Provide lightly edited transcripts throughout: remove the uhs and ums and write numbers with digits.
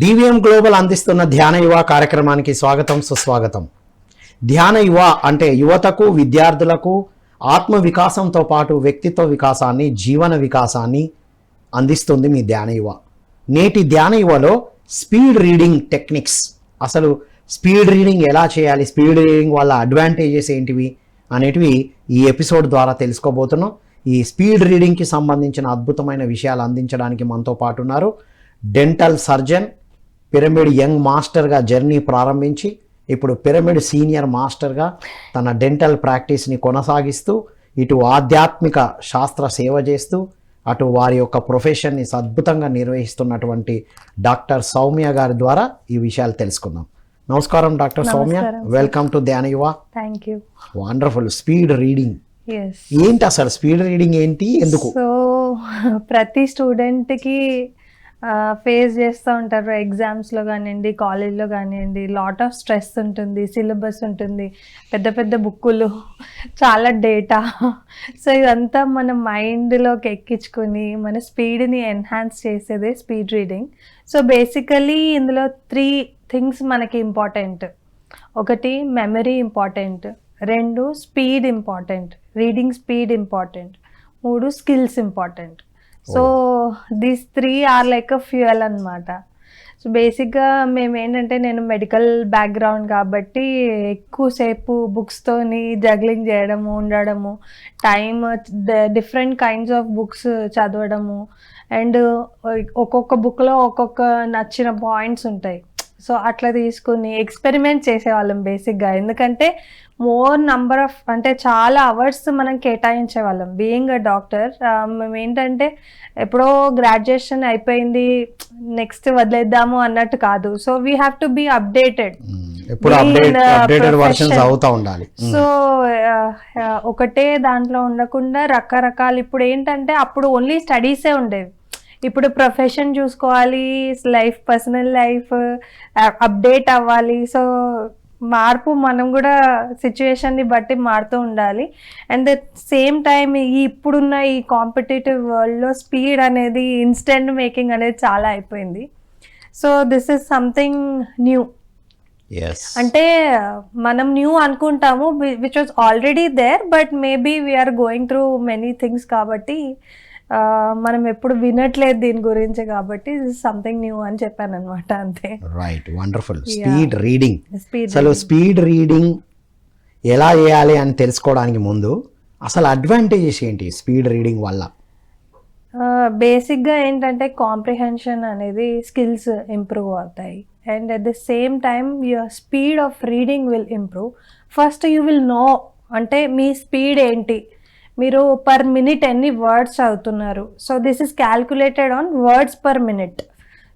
DVM global అందిస్తున్న ధ్యాన యువ కార్యక్రమానికి స్వాగతం సుస్వాగతం. ధ్యాన యువ అంటే యువతకు విద్యార్థులకు ఆత్మ వికాసంతో పాటు వ్యక్తిత్వ వికాసాన్ని జీవన వికాసాన్ని అందిస్తుంది మీ ధ్యాన యువ. నేటి ధ్యాన యువలో స్పీడ్ రీడింగ్ టెక్నిక్స్, అసలు స్పీడ్ రీడింగ్ ఎలా చేయాలి, స్పీడ్ రీడింగ్ వల్ల అడ్వాంటేజెస్ ఏంటివి అనేటివి ఈ ఎపిసోడ్ ద్వారా తెలుసుకోబోతున్నాం. ఈ స్పీడ్ రీడింగ్కి సంబంధించిన అద్భుతమైన విషయాలు అందించడానికి మనతో పాటు ఉన్నారు డెంటల్ సర్జన్, పిరమిడ్ యంగ్ మాస్టర్గా జర్నీ ప్రారంభించి ఇప్పుడు పిరమిడ్ సీనియర్ మాస్టర్గా తన డెంటల్ ప్రాక్టీస్ని కొనసాగిస్తూ ఇటు ఆధ్యాత్మిక శాస్త్ర సేవ చేస్తూ అటు వారి యొక్క ప్రొఫెషన్ని అద్భుతంగా నిర్వహిస్తున్నటువంటి డాక్టర్ సౌమ్య గారి ద్వారా ఈ విషయాలు తెలుసుకుందాం. నమస్కారం డాక్టర్ సౌమ్య, వెల్కమ్ టు ధ్యాన యువ. Thank you. Wonderful. Speed reading ఏంటి అసలు? స్పీడ్ రీడింగ్ ఏంటి, ఎందుకు? సో ప్రతి స్టూడెంట్కి ఫేస్ చేస్తూ ఉంటారు. ఎగ్జామ్స్లో కానివ్వండి, కాలేజ్లో కానివ్వండి, లాట్ ఆఫ్ స్ట్రెస్ ఉంటుంది, సిలబస్ ఉంటుంది, పెద్ద పెద్ద బుక్కులు, చాలా డేటా. సో ఇదంతా మన మైండ్లోకి ఎక్కించుకొని మన స్పీడ్ని ఎన్హాన్స్ చేసేదే స్పీడ్ రీడింగ్. సో బేసికలీ ఇందులో 3 థింగ్స్ మనకి ఇంపార్టెంట్. ఒకటి memory important, 2 speed important, reading speed important, 3 skills important. So these 3 are like a fuel అనమాట. సో బేసిక్గా మేము ఏంటంటే, నేను మెడికల్ బ్యాక్గ్రౌండ్ కాబట్టి ఎక్కువసేపు బుక్స్తోని జగ్లింగ్ చేయడము, ఉండడము, time different kinds of books చదవడము, అండ్ ఒక్కొక్క బుక్లో ఒక్కొక్క నచ్చిన పాయింట్స్ ఉంటాయి. సో అట్లా తీసుకుని ఎక్స్పెరిమెంట్ చేసేవాళ్ళం బేసిక్గా. ఎందుకంటే మోర్ నంబర్ ఆఫ్ అంటే చాలా అవర్స్ మనం కేటాయించేవాళ్ళం. బీయింగ్ అ డాక్టర్ మేము ఏంటంటే ఎప్పుడో గ్రాడ్యుయేషన్ అయిపోయింది నెక్స్ట్ వదిలేద్దాము అన్నట్టు కాదు. So we have to be updated. So ఒకటే దాంట్లో ఉండకుండా రకరకాలు, ఇప్పుడు ఏంటంటే అప్పుడు ఓన్లీ స్టడీసే ఉండేవి, ఇప్పుడు ప్రొఫెషన్ చూసుకోవాలి, లైఫ్, పర్సనల్ లైఫ్ అప్డేట్ అవ్వాలి. సో మార్పు మనం కూడా సిచ్యువేషన్ని బట్టి మారుతూ ఉండాలి. అండ్ ద సేమ్ టైం ఇప్పుడున్న ఈ కాంపిటేటివ్ వరల్డ్లో స్పీడ్ అనేది, ఇన్స్టెంట్ మేకింగ్ అనేది చాలా అయిపోయింది. So this is something new. అంటే మనం న్యూ అనుకుంటాము, which was already there, but maybe we're going through many things కాబట్టి మనం ఎప్పుడు వినట్లేదు దీని గురించి, కాబట్టి సంథింగ్ న్యూ అని చెప్పాను అనమాట, అంతే. Right, wonderful. స్పీడ్ రీడింగ్, అసలు స్పీడ్ రీడింగ్ ఎలా చేయాలి అని తెలుసుకోవడానికి ముందు అసలు అడ్వాంటేజెస్ ఏంటి స్పీడ్ రీడింగ్ వల్ల? బేసిక్గా ఏంటంటే కాంప్రిహెన్షన్ అనేది, స్కిల్స్ ఇంప్రూవ్ అవుతాయి. And at the same time your speed of reading will improve. First you will know అంటే మీ స్పీడ్ ఏంటి, మీరు పర్ మినిట్ ఎన్ని వర్డ్స్ చదువుతున్నారు. So this is calculated on words per minute.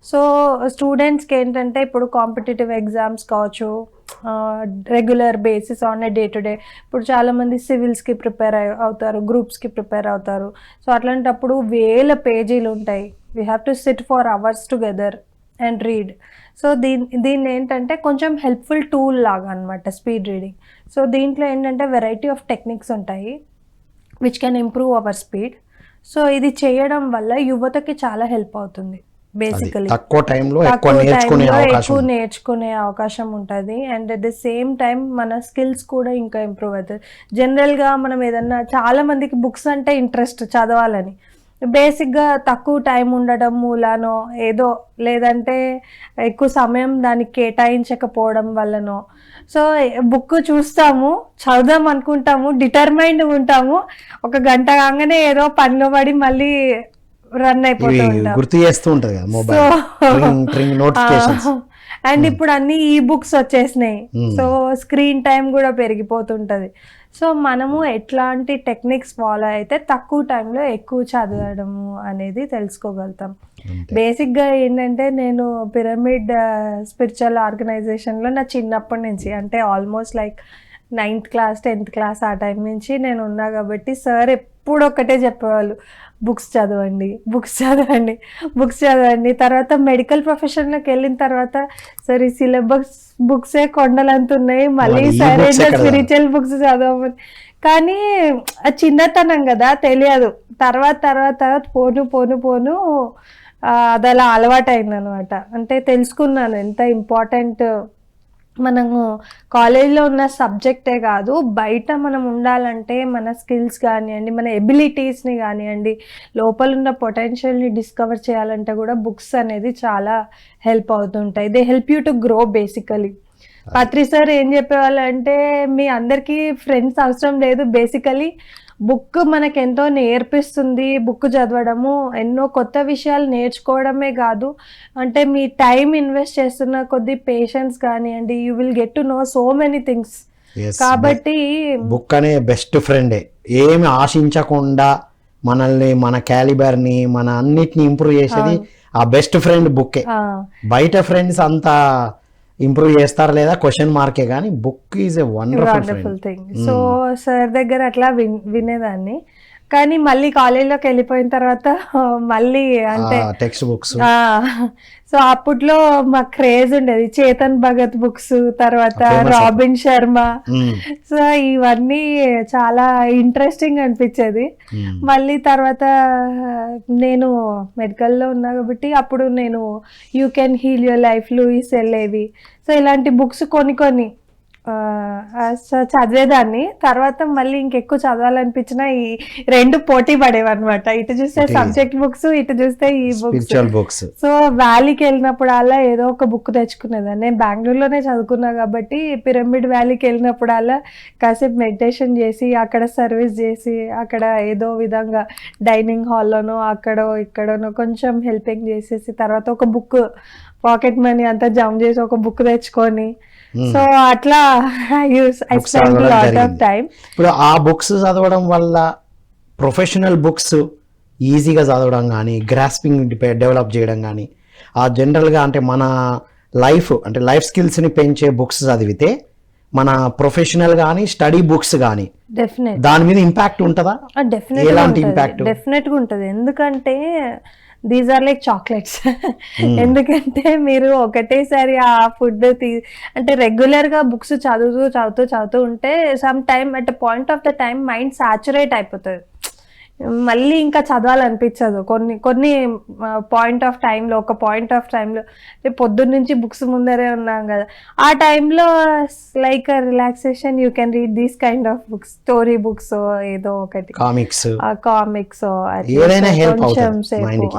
So స్టూడెంట్స్కి ఏంటంటే ఇప్పుడు కాంపిటేటివ్ ఎగ్జామ్స్ కావచ్చు, regular basis on a day to day, ఇప్పుడు చాలామంది సివిల్స్కి ప్రిపేర్ అవుతారు, గ్రూప్స్కి ప్రిపేర్ అవుతారు. సో అట్లాంటప్పుడు 1000 పేజీలు ఉంటాయి. We have to SIT for hours together and read. So దీన్ని ఏంటంటే కొంచెం హెల్ప్ఫుల్ టూల్ లాగా అనమాట స్పీడ్ రీడింగ్. సో దీంట్లో ఏంటంటే వెరైటీ ఆఫ్ టెక్నిక్స్ ఉంటాయి which can improve our speed. So ఇది చేయడం వల్ల యువతకి చాలా హెల్ప్ అవుతుంది. బేసికలీ తక్కువ టైంలో ఎక్కువ నేర్చుకునే అవకాశం ఉంటుంది. And at the same time మన స్కిల్స్ కూడా ఇంకా ఇంప్రూవ్ అవుతుంది. జనరల్గా మనం ఏదన్నా, చాలా మందికి బుక్స్ అంటే ఇంట్రెస్ట్ చదవాలని, బేసిక్గా తక్కువ టైం ఉండడం మూలానో ఏదో, లేదంటే ఎక్కువ సమయం దానికి కేటాయించకపోవడం వల్లనో, సో బుక్ చూస్తాము, చదువుదాం అనుకుంటాము, డిటర్మైండ్ ఉంటాము, 1 గంట కాగానే ఏదో పనిలో పడి మళ్ళీ రన్ అయిపోతూ ఉంటాం. అండ్ ఇప్పుడు అన్ని ఈ బుక్స్ వచ్చేసినాయి. సో స్క్రీన్ టైం కూడా పెరిగిపోతుంటది. సో మనము ఎట్లాంటి టెక్నిక్స్ ఫాలో అయితే తక్కువ టైంలో ఎక్కువ చదవడము అనేది తెలుసుకోగలుగుతాం. బేసిక్గా ఏంటంటే, నేను పిరమిడ్ స్పిరిచువల్ ఆర్గనైజేషన్లో నా చిన్నప్పటి నుంచి, అంటే almost like 9th class 10th class ఆ టైం నుంచి నేను ఉన్నా కాబట్టి సార్ ఎప్పుడు ఒకటే చెప్పేవాళ్ళు, బుక్స్ చదవండి, బుక్స్ చదవండి, బుక్స్ చదవండి. తర్వాత మెడికల్ ప్రొఫెషన్లోకి వెళ్ళిన తర్వాత సార్ ఈ సిలబస్ బుక్సే కొండలంత ఉన్నాయి, మళ్ళీ సరైన స్పిరిచువల్ బుక్స్ చదవమని. కానీ ఆ చిన్నతనం కదా, తెలియదు. తర్వాత పోను అది అలా అలవాటు అయిందనమాట. అంటే తెలుసుకున్నాను ఎంత ఇంపార్టెంట్ మనము కాలేజ్లో ఉన్న సబ్జెక్టే కాదు, బయట మనం ఉండాలంటే మన స్కిల్స్ కానివ్వండి, మన ఎబిలిటీస్ని కానివ్వండి, లోపల ఉన్న పొటెన్షియల్ని డిస్కవర్ చేయాలంటే కూడా బుక్స్ అనేది చాలా హెల్ప్ అవుతుంటాయి. They help you to grow basically. Patri sir ఏం చెప్పేవాళ్ళు అంటే, మీ అందరికీ ఫ్రెండ్స్ అవసరం లేదు, బేసికలీ బుక్ మనకు ఎంతో నేర్పిస్తుంది. బుక్ చదవడము ఎన్నో కొత్త విషయాలు నేర్చుకోవడమే కాదు, అంటే మీ టైం ఇన్వెస్ట్ చేస్తున్న కొద్ది పేషెన్స్ కానివ్వండి, you will get to know so many things. కాబట్టి బుక్ అనే బెస్ట్ ఫ్రెండే. ఏమి ఆశించకుండా మనల్ని, మన క్యాలిబర్ని, మన అన్నిటిని ఇంప్రూవ్ చేసేది ఆ బెస్ట్ ఫ్రెండ్ బుక్కే. బయట ఫ్రెండ్స్ అంతా ఇంప్రూవ్ చేస్తారు లేదా క్వశ్చన్ మార్కే, కానీ book is a wonderful thing. So sir దగ్గర అట్లా వినేదాన్ని, కానీ మళ్ళీ కాలేజ్లోకి వెళ్ళిపోయిన తర్వాత మళ్ళీ అంటే టెక్స్ట్ బుక్స్. సో అప్పట్లో మాకు క్రేజ్ ఉండేది చేతన్ భగత్ బుక్స్, తర్వాత రాబిన్ శర్మ. సో ఇవన్నీ చాలా ఇంట్రెస్టింగ్ అనిపించేది. మళ్ళీ తర్వాత నేను మెడికల్లో ఉన్నా కాబట్టి అప్పుడు నేను you can heal your life, Louise వెళ్ళేవి. సో ఇలాంటి బుక్స్ కొన్ని చదివేదాన్ని. తర్వాత మళ్ళీ ఇంకెక్కువ చదవాలనిపించిన ఈ రెండు పోటీ పడేవన్నమాట. ఇటు చూస్తే సబ్జెక్ట్ బుక్స్, ఇటు చూస్తే ఈ బుక్స్. సో వ్యాలీకి వెళ్ళినప్పుడు అలా ఏదో ఒక బుక్ తెచ్చుకునేదాన్ని. నేను బెంగళూరులోనే చదువుకున్నా కాబట్టి పిరమిడ్ వ్యాలీకి వెళ్ళినప్పుడు అలా కాసేపు మెడిటేషన్ చేసి, అక్కడ సర్వీస్ చేసి, అక్కడ ఏదో విధంగా డైనింగ్ హాల్లోనో అక్కడో ఇక్కడనో కొంచెం హెల్పింగ్ చేసేసి, తర్వాత ఒక బుక్ పాకెట్ మనీ అంతా జమ చేసి ఒక బుక్ తెచ్చుకొని, సో అట్లా I spend lot of time. ఇప్పుడు ఆ బుక్స్ చదవడం వల్ల ప్రొఫెషనల్ బుక్స్ ఈజీగా చదవడం కానీ, గ్రాస్పింగ్ డెవలప్ చేయడం కానీ, ఆ జనరల్గా అంటే మన లైఫ్ స్కిల్స్ని పెంచే బుక్స్ చదివితే మన ప్రొఫెషనల్ కానీ స్టడీ బుక్స్ కానీ దాని మీద ఇంపాక్ట్ ఉంటుందా? డెఫినెట్గా ఉంటుంది. ఎందుకంటే దీస్ ఆర్ లైక్ చాక్లెట్స్. ఎందుకంటే మీరు ఒకటేసారి ఆ ఫుడ్ అంటే రెగ్యులర్గా బుక్స్ చదువుతూ ఉంటే some time at point of the time mind saturate అయిపోతుంది. మళ్ళీ ఇంకా చదవాలనిపించదు. కొన్ని పాయింట్ ఆఫ్ టైంలో, ఒక పాయింట్ ఆఫ్ టైంలో పొద్దున్న నుంచి బుక్స్ ముందరే ఉన్నాం కదా, ఆ టైంలో like relaxation you can read these kind of books, story books, ఏదో ఒకటి కామిక్స్, కొంచెం సేపు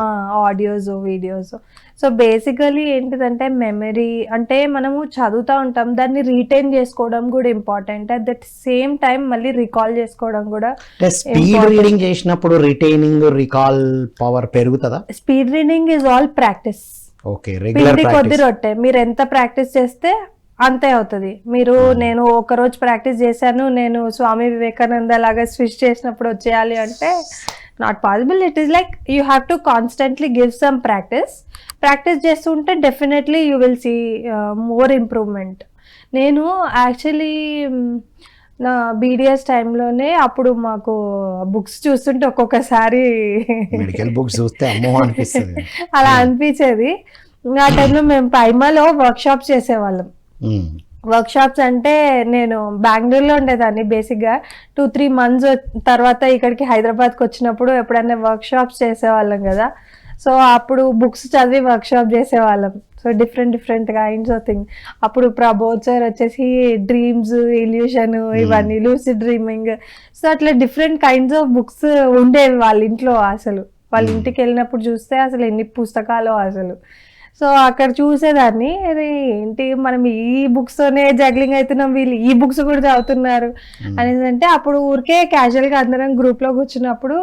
ఆడియోస్, వీడియోస్. సో బేసికలీ ఏంటిదంటే మెమరీ అంటే మనము చదువుతూ ఉంటాం, దాన్ని రీటైన్ చేసుకోవడం కూడా important. At that same time మళ్ళీ రికాల్ చేసుకోవడం కూడా. స్పీడ్ రీడింగ్ చేసినప్పుడు రిటైనింగ్, రికాల్ పవర్ పెరుగుతుందా? Speed reading is all practice. Okay, regular కొద్ది రొట్టె. మీరు ఎంత ప్రాక్టీస్ చేస్తే అంతే అవుతుంది. నేను ఒక రోజు ప్రాక్టీస్ చేశాను, నేను స్వామి వివేకానంద లాగా స్విచ్ చేసినప్పుడు వచ్చేయాలి అంటే not possible. It is like you have to constantly give some practice చేస్తుంటే definitely you will see more improvement. నేను యాక్చువల్లీ నా బీడిఎస్ టైంలోనే అప్పుడు మాకు బుక్స్ చూస్తుంటే ఒక్కొక్కసారి మెడికల్ బుక్స్ చూస్తే అమ్మో అనిపిస్తుంది, అలా అనిపించేది. ఆ టైంలో మేము పైమాలో వర్క్షాప్స్ చేసేవాళ్ళం. వర్క్షాప్స్ అంటే నేను బెంగళూరులో ఉండేదాన్ని బేసిక్గా. 2-3 months తర్వాత ఇక్కడికి హైదరాబాద్కి వచ్చినప్పుడు ఎప్పుడైనా వర్క్షాప్స్ చేసేవాళ్ళం కదా, సో అప్పుడు బుక్స్ చదివి వర్క్షాప్ చేసేవాళ్ళం. So different kinds of thing. అప్పుడు ప్రబోధ్ సార్ వచ్చేసి డ్రీమ్స్, ఇల్యూషన్, ఇవన్నీ లూసిడ్ డ్రీమింగ్, సో అట్లా డిఫరెంట్ కైండ్స్ ఆఫ్ బుక్స్ ఉండేవి వాళ్ళ ఇంట్లో. అసలు వాళ్ళ ఇంటికి వెళ్ళినప్పుడు చూస్తే అసలు ఎన్ని పుస్తకాలు అసలు. సో అక్కడ చూసేదాన్ని, అరే ఏంటి మనం ఈ బుక్స్తోనే జగ్లింగ్ అవుతున్నాం, వీళ్ళు ఈ బుక్స్ కూడా చదువుతున్నారు అనేసి. అంటే అప్పుడు ఊరికే క్యాజువల్గా అందరం గ్రూప్లో కూర్చున్నప్పుడు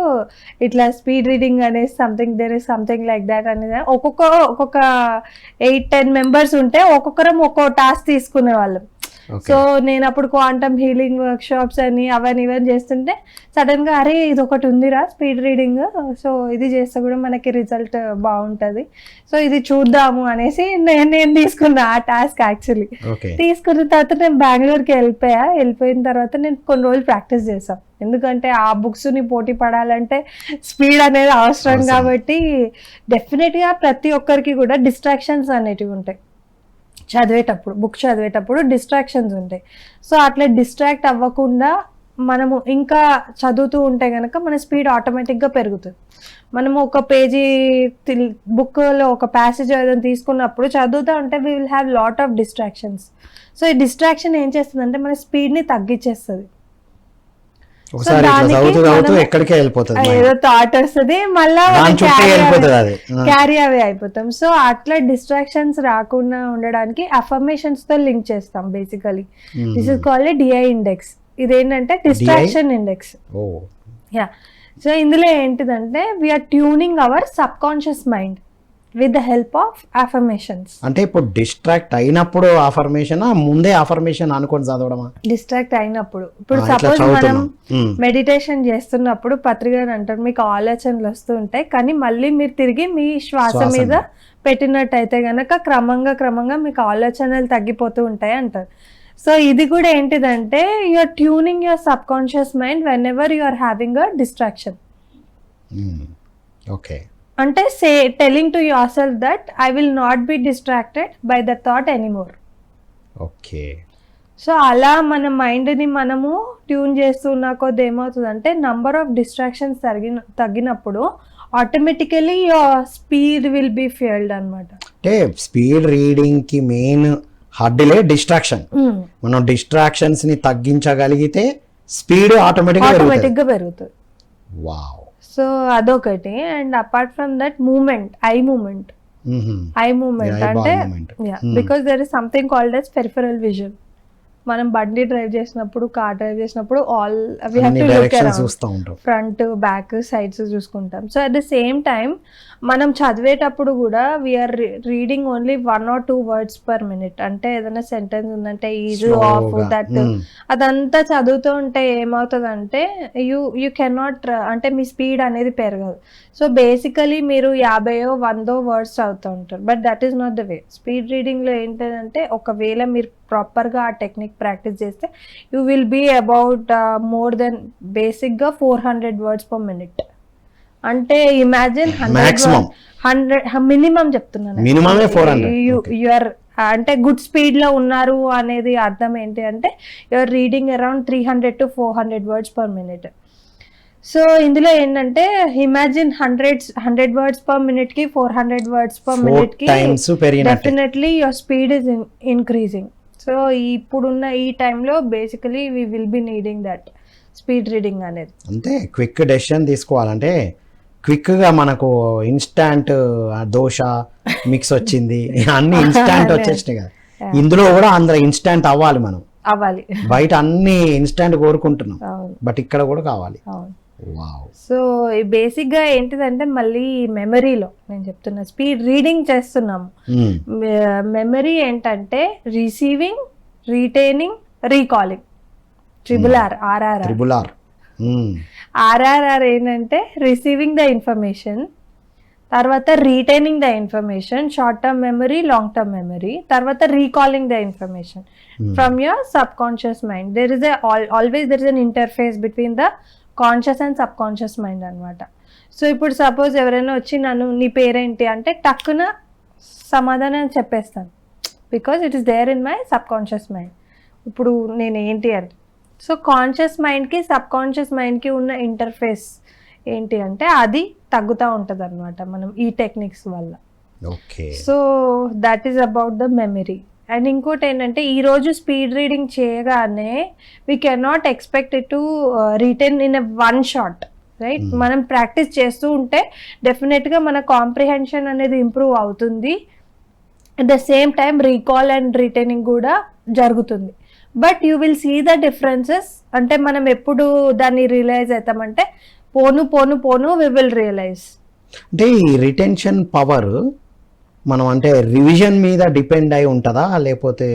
ఇట్లా స్పీడ్ రీడింగ్ అనేది there is something like that అనేది ఒక్కొక్క 8-10 members ఉంటే ఒక్కొక్కరం ఒక్కో టాస్క్ తీసుకునే వాళ్ళం. సో నేను అప్పుడు క్వాంటమ్ హీలింగ్ వర్క్షాప్స్ అని అవన్నీ చేస్తుంటే సడన్గా అరే ఇది ఒకటి ఉందిరా స్పీడ్ రీడింగ్, సో ఇది చేస్తే కూడా మనకి రిజల్ట్ బాగుంటుంది, సో ఇది చూద్దాము అనేసి నేను తీసుకున్నా ఆ టాస్క్. యాక్చువల్లీ తీసుకున్న తర్వాత నేను బెంగళూరుకి వెళ్ళిపోయిన తర్వాత నేను కొన్ని రోజులు ప్రాక్టీస్ చేశాను. ఎందుకంటే ఆ బుక్స్ని పోటీ పడాలంటే స్పీడ్ అనేది అవసరం కాబట్టి. డెఫినెట్గా ప్రతి ఒక్కరికి కూడా డిస్ట్రాక్షన్స్ అనేటివి ఉంటాయి బుక్ చదివేటప్పుడు డిస్ట్రాక్షన్స్ ఉంటాయి. సో అట్లా డిస్ట్రాక్ట్ అవ్వకుండా మనము ఇంకా చదువుతూ ఉంటే కనుక మన స్పీడ్ ఆటోమేటిక్గా పెరుగుతుంది. మనము ఒక పేజీ బుక్లో ఒక ప్యాసేజ్ ఏదైనా తీసుకున్నప్పుడు చదువుతూ ఉంటే we will have lot of distractions. So ఈ డిస్ట్రాక్షన్ ఏం చేస్తుందంటే మన స్పీడ్ని తగ్గించేస్తుంది. ఒకసారి ఇట్లా చదువుతూ ఎక్కడికే వెళ్ళిపోతుంది, ఏదో థాట్ వస్తుంది, మళ్ళీ క్యారీ అవే అయిపోతాం. సో అట్లా డిస్ట్రాక్షన్స్ రాకుండా ఉండడానికి అఫర్మేషన్స్ తో లింక్ చేస్తాం basically. This is called DI index. ఇదేంటంటే డిస్ట్రాక్షన్ ఇండెక్స్. యా. సో ఇందులో ఏంటిదంటే we're tuning our subconscious mind with the help of affirmations. అంటే ఇప్పుడు డిస్ట్రాక్ట్ అయినప్పుడు అఫర్మేషన్, ముందే అఫర్మేషన్ అనుకోని చదవడమా? డిస్ట్రాక్ట్ అయినప్పుడు, ఇప్పుడు సపోజ్ మనం మెడిటేషన్ చేస్తున్నప్పుడు పత్రిక అంటారు మీకు ఆలోచనలు వస్తూ ఉంటాయి, కానీ మళ్ళీ మీరు తిరిగి మీ శ్వాస మీద పెట్టినట్టయితే గనక క్రమంగా మీకు ఆలోచనలు తగ్గిపోతూ ఉంటాయి అంటారు. సో ఇది కూడా ఏంటిదంటే you're tuning your subconscious mind whenever you are having a distraction. Okay. అంటే telling to yourself that I will not be distracted by the thought anymore. Okay. So అలా మన మైండ్ని మనము tune చేస్తున్న కొద్ది ఏమవుతుందంటే number of distractions తగ్గినప్పుడు automatically your speed will be failed అనమాట. అంటే స్పీడ్ రీడింగ్ కి మెయిన్ హడ్డిలే డిస్ట్రాక్షన్. మనం డిస్ట్రాక్షన్స్ ని తగ్గించగలిగితే స్పీడ్ ఆటోమేటిక్ గా పెరుగుతుంది. వావ్. సో అదొకటి. And apart from that moment, I moment అంటే because there is something called as peripheral vision. మనం బండి డ్రైవ్ చేసినప్పుడు, కార్ డ్రైవ్ చేసినప్పుడు all we have to look around, front back sides చూసుకుంటాం. So at the same time మనం చదివేటప్పుడు కూడా we're reading only 1 or 2 words per minute. అంటే ఏదైనా సెంటెన్స్ ఉందంటే ఈజ్, ఆఫ్, దట్ అదంతా చదువుతూ ఉంటే ఏమవుతుందంటే యూ కెనాట్, అంటే మీ స్పీడ్ అనేది పెరగదు. సో బేసికలీ మీరు 50 or 100 words చదువుతూ ఉంటారు, but that is not the way. Speed రీడింగ్లో ఏంటంటే ఒకవేళ మీరు ప్రాపర్గా ఆ టెక్నిక్ ప్రాక్టీస్ చేస్తే you will be about more than బేసిక్గా 400 words per minute. అంటే ఇమాజిన్ 100 మినిమం చెప్తున్నాను, యూఆర్ అంటే గుడ్ స్పీడ్ లో ఉన్నారు అనేది అర్థం ఏంటి అంటే you're reading around 300 to 400 words per minute. So ఇందులో ఏంటంటే ఇమాజిన్ 100 words per minute కి 400 words per minute కి definitely your speed is increasing. So ఇప్పుడున్న ఈ టైంలో basically we will B needing that speed reading అనేది. అంటే క్విక్ డెసిషన్ తీసుకోవాలంటే క్విక్గా మనకు ఇన్స్టాంట్ దోశ మిక్స్ వచ్చింది, అన్ని ఇన్స్టాంట్ వచ్చేసినాయి కదా. ఇందులో కూడా అందరూ ఇన్స్టాంట్ అవ్వాలి, మనం అవ్వాలి. బయట అన్ని ఇన్స్టాంట్ కోరుకుంటున్నాం, బట్ ఇక్కడ కూడా కావాలి. సో బేసిక్గా ఏంటిదంటే మళ్ళీ మెమరీలో నేను చెప్తున్నా, స్పీడ్ రీడింగ్ చేస్తున్నాము. మెమరీ ఏంటంటే రిసీవింగ్, రీటైనింగ్, రీకాలింగ్. RRR ఏంటంటే రిసీవింగ్ ద ఇన్ఫర్మేషన్, తర్వాత retaining the information, short term memory, long term memory, తర్వాత recalling the information from your subconscious mind. There is always there is an interface between the conscious and subconscious mind అనమాట. So ఇప్పుడు suppose ఎవరైనా వచ్చి నన్ను నీ పేరేంటి అంటే టక్కున సమాధానం చెప్పేస్తాను, because it is there in my sub conscious mind. ఇప్పుడు నేను ఏంటి అంటే, సో కాన్షియస్ మైండ్కి సబ్ కాన్షియస్ మైండ్కి ఉన్న ఇంటర్ఫేస్ ఏంటి అంటే అది తగ్గుతూ ఉంటుంది అనమాట మనం ఈ టెక్నిక్స్ వల్ల. So that is about the memory. And ఇంకోటి ఏంటంటే ఈరోజు స్పీడ్ రీడింగ్ చేయగానే we cannot expect it to retain in one shot, right? మనం ప్రాక్టీస్ చేస్తూ ఉంటే డెఫినెట్గా మన కాంప్రిహెన్షన్ అనేది ఇంప్రూవ్ అవుతుంది. At the same time recall and retaining కూడా జరుగుతుంది. But you will see the differences. అంటే మనం ఎప్పుడు దాన్ని రియలైజ్ అవుతామంటే పోను వి విల్ రియలైజ్. అంటే ఈ రిటెన్షన్ పవర్ మనం అంటే రివిజన్ మీద డిపెండ్ అయి ఉంటుందా, లేకపోతే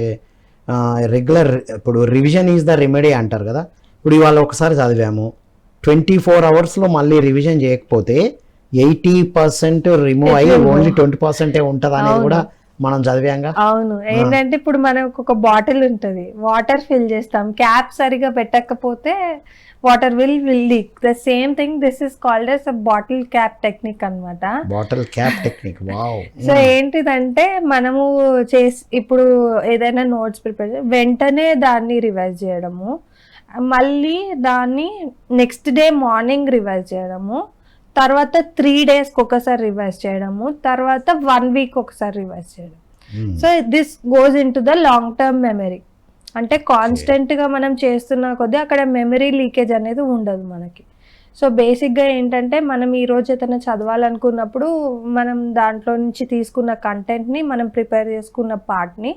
రెగ్యులర్, ఇప్పుడు రివిజన్ ఈజ్ ద రెమెడీ అంటారు కదా. ఇప్పుడు ఇవాళ ఒకసారి చదివాము, 24 hours మళ్ళీ రివిజన్ చేయకపోతే 80% రిమూవ్ అయ్యి ఓన్లీ 20% ఉంటుంది అనేది కూడా మనం చదివాంగా. అవును. ఏంటంటే ఇప్పుడు మనకు ఒక బాటిల్ ఉంటుంది, వాటర్ ఫిల్ చేస్తాం, క్యాప్ సరిగా పెట్టకపోతే water will leak. The same thing this is called as bottle cap technique అన్నమాట. Bottle cap technique. Wow. So ఏంటిదంటే మనము ఇప్పుడు ఏదైనా నోట్స్ ప్రిపేర్ వెంటనే దాన్ని రివైజ్ చేయడము, మళ్ళీ దాన్ని నెక్స్ట్ డే మార్నింగ్ రివైజ్ చేయడము, తర్వాత 3 డేస్కి ఒకసారి రివైజ్ చేయడము, తర్వాత 1 వీక్ ఒకసారి రివైజ్ చేయడం. So this goes in to the long term memory. అంటే కాన్స్టెంట్గా మనం చేస్తున్న కొద్దీ అక్కడ మెమరీ లీకేజ్ అనేది ఉండదు మనకి. సో బేసిక్గా ఏంటంటే మనం ఈరోజు ఏదైనా చదవాలనుకున్నప్పుడు మనం దాంట్లో నుంచి తీసుకున్న కంటెంట్ని, మనం ప్రిపేర్ చేసుకున్న పార్ట్ని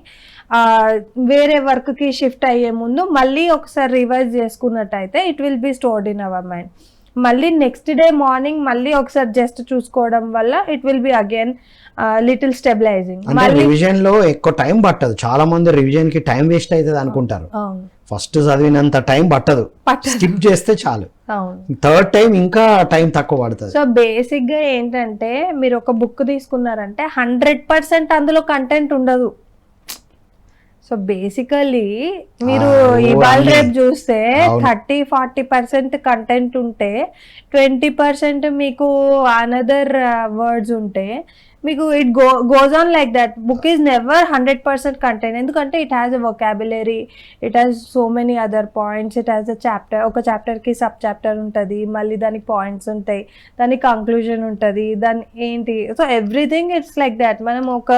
వేరే వర్క్కి షిఫ్ట్ అయ్యే ముందు మళ్ళీ ఒకసారి రివైజ్ చేసుకున్నట్టయితే it will be stored in our mind. మళ్ళీ నెక్స్ట్ డే మార్నింగ్ మళ్ళీ ఒకసారి జస్ట్ చూసుకోవడం వల్ల it will be again little stabilising. అంటే రివిజన్ లో ఎక్కువ టైం పట్టదు. చాలా మంది రివిజన్ కి టైం వేస్ట్ అవుతుంది అనుకుంటారు. ఫస్ట్ చదివినంత టైం పట్టదు, స్కిప్ చేస్తే చాలు. థర్డ్ టైం ఇంకా టైం తక్కువ పడుతుంది. సో బేసిక్ గా ఏంటంటే మీరు ఒక బుక్ తీసుకున్నారంటే 100% అందులో కంటెంట్ ఉండదు. సో బేసికలీ మీరు ఇవాళ రేపు చూస్తే 30-40% కంటెంట్ ఉంటే 20% మీకు అనదర్ వర్డ్స్ ఉంటే మీకు it goes on like that. Book is never 100% content. ఎందుకంటే it has a vocabulary, it has so many other points, it has a chapter. ఒక చాప్టర్కి సబ్ చాప్టర్ ఉంటుంది, మళ్ళీ దానికి పాయింట్స్ ఉంటాయి, దానికి కంక్లూజన్ ఉంటుంది, దాని ఏంటి. So everything it's like that. మనం ఒక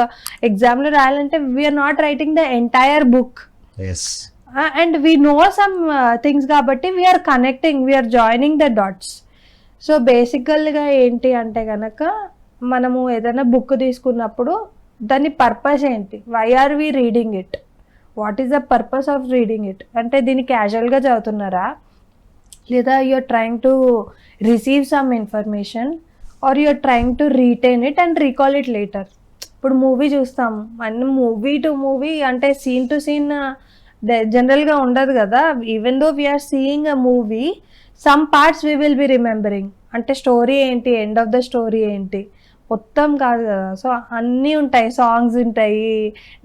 ఎగ్జామ్లో రాయాలంటే we're not writing the entire book and we know some things కాబట్టి we're connecting, we're joining the dots. So బేసికల్గా ఏంటి అంటే కనుక మనము ఏదైనా బుక్ తీసుకున్నప్పుడు దాని పర్పస్ ఏంటి, why are we reading it, what is the purpose of reading it. అంటే దీన్ని క్యాజువల్గా చదువుతున్నారా, లేదా you're trying to receive some information, or you're trying to retain it and recall it later. ఇప్పుడు మూవీ చూస్తాము, అన్ని మూవీ టు మూవీ అంటే scene to scene జనరల్గా ఉండదు కదా. Even though we're seeing a movie, some parts we will be remembering. అంటే story ఏంటి, end of the story ఏంటి, మొత్తం కాదు కదా. సో అన్నీ ఉంటాయి, సాంగ్స్ ఉంటాయి,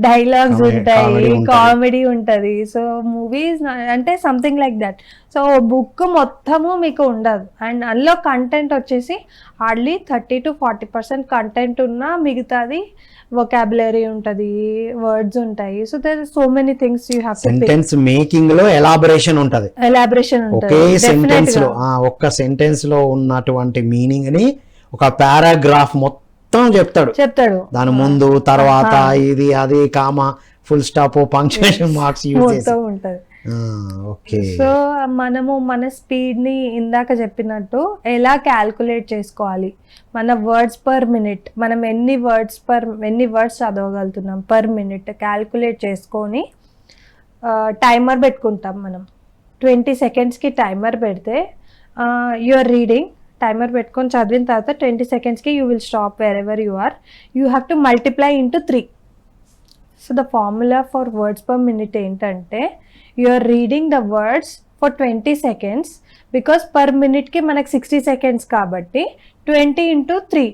డైలాగ్స్ ఉంటాయి, కామెడీ ఉంటుంది. సో మూవీస్ అంటే something like that. So book మొత్తము మీకు ఉండదు. అండ్ అందులో కంటెంట్ వచ్చేసి హార్డ్లీ 30-40% కంటెంట్ ఉన్నా మిగతాది వొకాబులరీ ఉంటుంది, వర్డ్స్ ఉంటాయి. So there so many things you have to sentence making లో ఎలాబరేషన్ ఉంటుంది. ఒకే సెంటెన్స్ లో ఒక్క సెంటెన్స్ లో ఉన్నటువంటి మీనింగ్ ని ఒక పారాగ్రాఫ్ మొత్తం చెప్తాడు. దాని ముందు తర్వాత ఇది అది comma full stop punctuation marks use చేసి ఉంటది. ఓకే. సో మనము మన స్పీడ్ ని ఇందాక చెప్పినట్టు ఎలా క్యాల్కులేట్ చేసుకోవాలి, మన వర్డ్స్ పర్ మినిట్, మనం ఎన్ని వర్డ్స్ చదవగలుగుతున్నాం పర్ మినిట్ క్యాల్కులేట్ చేసుకొని టైమర్ పెట్టుకుంటాం. మనం 20 సెకండ్స్కి టైమర్ పెడితే యూఆర్ రీడింగ్, టైమర్ పెట్టుకొని చదివిన తర్వాత 20 సెకండ్స్కి you will stop wherever you are. You have to multiply into 3. So the formula for words per minute ఏంటంటే you are reading the words for 20 seconds, because per మినిట్కి మనకు 60 seconds కాబట్టి 20 into 3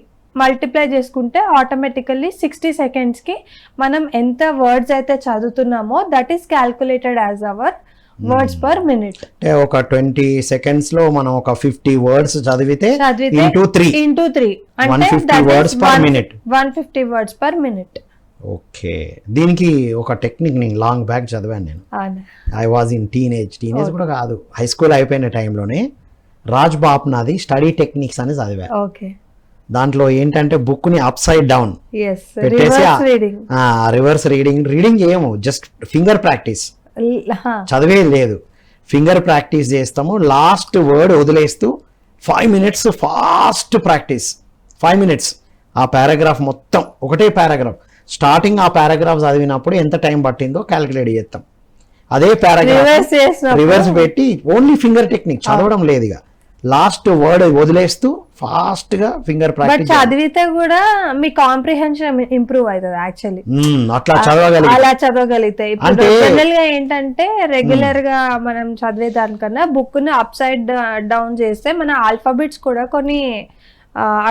multiply చేసుకుంటే automatically 60 సెకండ్స్కి మనం ఎంత words అయితే చదువుతున్నామో that is calculated as our words per minute. అంటే ఒక 20 సెకండ్స్ లో మనం ఒక 50 వర్డ్స్ చదివితే ఇంటూ 3 అంటే 150 words per minute. 150 words per minute. Okay. దీనికి ఒక టెక్నిక్ నేను లాంగ్ బ్యాక్ చదివాను. నేను ఐ వాజ్ ఇన్ టీనేజ్ కూడా కాదు, హై స్కూల్ అయిపోయిన టైంలోనే రాజ్ బాప్నాది స్టడీ టెక్నిక్స్ అని చదివా. ఓకే. దాంట్లో ఏంటంటే బుక్ ని అప్ సైడ్ డౌన్ పెట్టేసి రివర్స్ రీడింగ్ చేయము, జస్ట్ ఫింగర్ ప్రాక్టీస్, చదివేది లేదు, ఫింగర్ ప్రాక్టీస్ చేస్తాము. లాస్ట్ వర్డ్ వదిలేస్తూ 5 minutes ఫాస్ట్ ప్రాక్టీస్. 5 minutes ఆ పారాగ్రాఫ్ మొత్తం, ఒకటే పారాగ్రాఫ్ స్టార్టింగ్ ఆ పారాగ్రాఫ్ చదివినప్పుడు ఎంత టైం పట్టిందో క్యాలిక్యులేట్ చేస్తాం. అదే పారాగ్రాఫ్ రివర్స్ పెట్టి ఓన్లీ ఫింగర్ టెక్నిక్, చదవడం లేదు. ఇక లాస్ట్ వర్డ్ వదిలేస్తూ ఫాస్ట్ గా ఫింగర్ ప్రాక్టీస్ చదివితే కూడా మీ కాంప్రిహెన్షన్ ఇంప్రూవ్ అవుతుంది. యాక్చువల్లీ అట్లా చదవగలిగితే ఇప్పుడు జనరల్ గా ఏంటంటే రెగ్యులర్ గా మనం చదివే దానికన్నా బుక్ ని అప్ సైడ్ డౌన్ చేస్తే మన ఆల్ఫాబెట్స్ కూడా కొన్ని